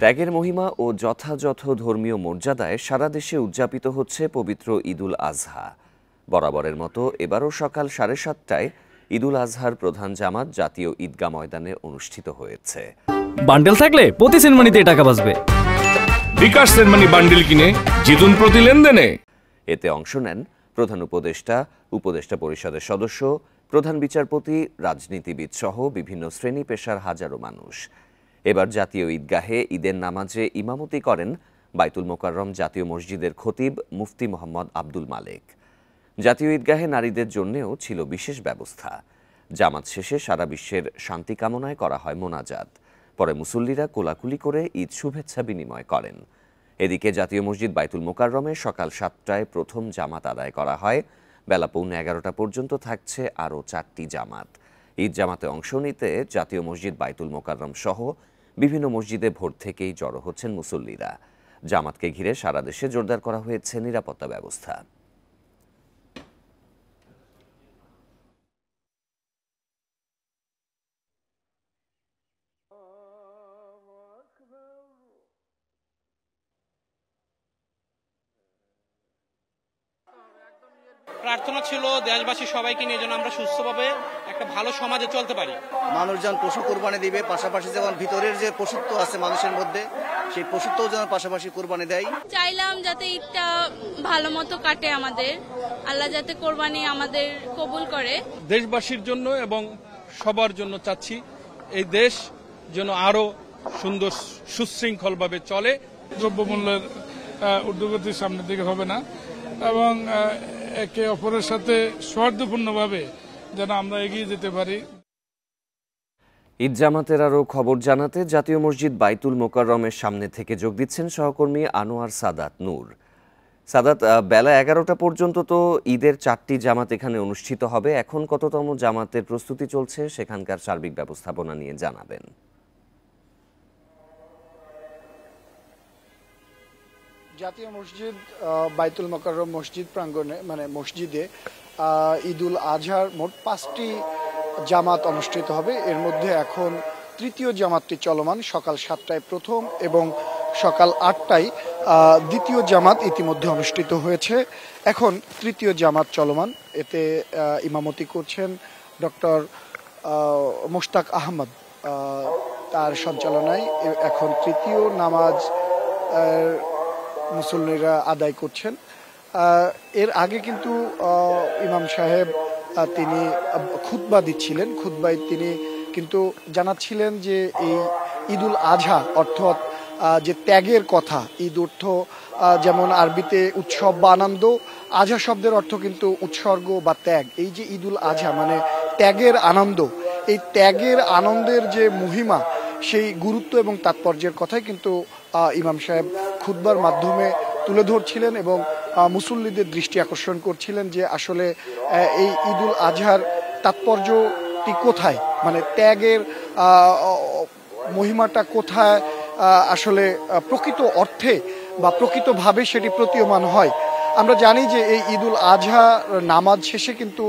ত্যাগের মহিমা ও যথাযথ ধর্মীয় মর্যাদায় সারা দেশে উদযাপিত হচ্ছে পবিত্র ঈদুল আজহা। বরাবরের মতো এবারও সকাল 7:30টায় ঈদুল আজহার প্রধান জামাত জাতীয় ঈদগাহ ময়দানে অনুষ্ঠিত হয়েছে। বান্ডেল থাকলে প্রতি সেনমানিতে টাকা বাঁচবে। বিকাশ সেনমানি বান্ডেল কিনে জিতুন প্রতি লেনদেনে। এতে অংশ নেন প্রধান উপদেষ্টা, উপদেষ্টা পরিষদের সদস্য, প্রধান বিচারপতি, রাজনীতিবিদ সহ বিভিন্ন শ্রেণী পেশার হাজারো মানুষ। এবার জাতীয় ঈদগাহে ঈদের নামাজে ইমামতি করেন বাইতুল মোকাররম জাতীয় মসজিদের খতিব মুফতি মোহাম্মদ আব্দুল মালেক। জাতীয় ঈদগাহে নারীদের জন্যেও ছিল বিশেষ ব্যবস্থা। জামাত শেষে সারা বিশ্বের শান্তি কামনায় করা হয় মোনাজাত। পরে মুসল্লিরা কোলাকুলি করে ঈদ শুভেচ্ছা বিনিময় করেন। এদিকে জাতীয় মসজিদ বাইতুল মোকাররমে সকাল 7টায় প্রথম জামাত আদায় করা হয়। বেলা 11:15 পর্যন্ত থাকছে আরও 4টি জামাত। ঈদ জামাতে অংশ নিতে জাতীয় মসজিদ বাইতুল মোকাররম সহ বিভিন্ন মসজিদে ভোর থেকেই জড়ো হচ্ছেন মুসল্লিরা। জামাতকে ঘিরে সারা দেশে জোরদার করা হয়েছে নিরাপত্তা ব্যবস্থা। প্রার্থনা ছিল দেশবাসী সবাইকে নিয়ে যেন আমরা সুস্থভাবে একটা ভালো সমাজে চলতে পারি। মানুষজন পশু কোরবানি দিবে, পাশাপাশি যেমন ভিতরের যে পশুত্ব আছে মানুষের মধ্যে, সেই পশুত্বও যেন পাশাপাশি কোরবানি দেয়। চাইলাম যাতে ঈদটা ভালো মতো কাটে আমাদের, আল্লাহ যাতে কোরবানি আমাদের কবুল করে। দেশবাসীর জন্য এবং সবার জন্য চাচ্ছি এই দেশ যেন আরো সুন্দর সুশৃঙ্খলভাবে চলে। দ্রব্যমূল্যের ঊর্ধ্বগতির সামনের দিকে হবে না এবং একে অপরের সাথে সৌহার্দ্যপূর্ণভাবে যেন আমরা এগিয়ে যেতে পারি। ঈদ জামাতের আরও খবর জানাতে জাতীয় মসজিদ বাইতুল মোকাররমের সামনে থেকে যোগ দিচ্ছেন সহকর্মী আনোয়ার সাদাত নূর। সাদাত, বেলা 11টা পর্যন্ত তো ঈদের 4টি জামাত এখানে অনুষ্ঠিত হবে। এখন কততম জামাতের প্রস্তুতি চলছে, সেখানকার সার্বিক ব্যবস্থাপনা নিয়ে জানাবেন। জাতীয় মসজিদ বাইতুল মোকাররম মসজিদ প্রাঙ্গণে মসজিদে ঈদুল আজহার মোট 5টি জামাত অনুষ্ঠিত হবে। এর মধ্যে এখন তৃতীয় জামাতটি চলমান। সকাল 7টায় প্রথম এবং সকাল 8টায় দ্বিতীয় জামাত ইতিমধ্যে অনুষ্ঠিত হয়েছে। এখন তৃতীয় জামাত চলমান। এতে ইমামতি করছেন ডক্টর মোশতাক আহমদ। তার সঞ্চালনায় এখন তৃতীয় নামাজ মুসল্লিরা আদায় করছেন। এর আগে কিন্তু ইমাম সাহেব তিনি খুতবা দিচ্ছিলেন। খুতবায় তিনি কিন্তু জানাচ্ছিলেন যে এই ঈদুল আজহা অর্থাৎ যে ত্যাগের কথা, ঈদ অর্থ যেমন আরবিতে উৎসব বা আনন্দ, আজহা শব্দের অর্থ কিন্তু উৎসর্গ বা ত্যাগ। এই যে ঈদুল আজহা মানে ত্যাগের আনন্দ, এই ত্যাগের আনন্দের যে মহিমা, সেই গুরুত্ব এবং তাৎপর্যের কথাই কিন্তু ইমাম সাহেব খুতবার মাধ্যমে তুলে ধরছিলেন এবং মুসল্লিদের দৃষ্টি আকর্ষণ করছিলেন যে আসলে এই ঈদুল আজহার তাৎপর্যটি কোথায়, মানে ত্যাগের মহিমাটা কোথায় আসলে প্রকৃত অর্থে বা প্রকৃতভাবে সেটি প্রতীয়মান হয়। আমরা জানি যে এই ঈদুল আজহা নামাজ শেষে কিন্তু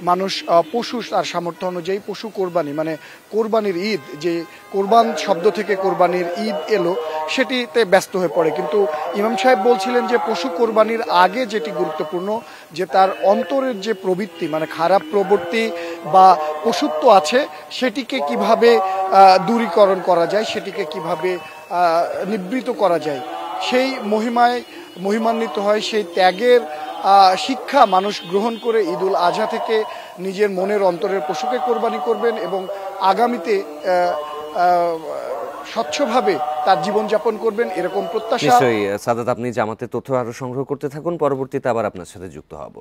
মানুষ পশু তার সামর্থ্য অনুযায়ী পশু কোরবানি মানে কোরবানির ঈদ, যে কোরবান শব্দ থেকে কোরবানির ঈদ এলো, সেটিতে ব্যস্ত হয়ে পড়ে। কিন্তু ইমাম সাহেব বলছিলেন যে পশু কোরবানির আগে যেটি গুরুত্বপূর্ণ, যে তার অন্তরের যে প্রবৃত্তি মানে খারাপ প্রবৃত্তি বা পশুত্ব আছে, সেটিকে কিভাবে দূরীকরণ করা যায়, সেটিকে কিভাবে নিবৃত করা যায়, সেই মহিমান্বিত হয়। সেই ত্যাগের শিক্ষা মানুষ গ্রহণ করে ঈদুল আজহা থেকে নিজের মনের অন্তরের পশুকে কোরবানি করবেন এবং আগামীতে স্বচ্ছভাবে তার জীবনযাপন করবেন, এরকম প্রত্যাশা। নিশ্চয়ই সাদাত, আপনি জামাতের তথ্য আরো সংগ্রহ করতে থাকুন, পরবর্তীতে আবার আপনার সাথে যুক্ত হব।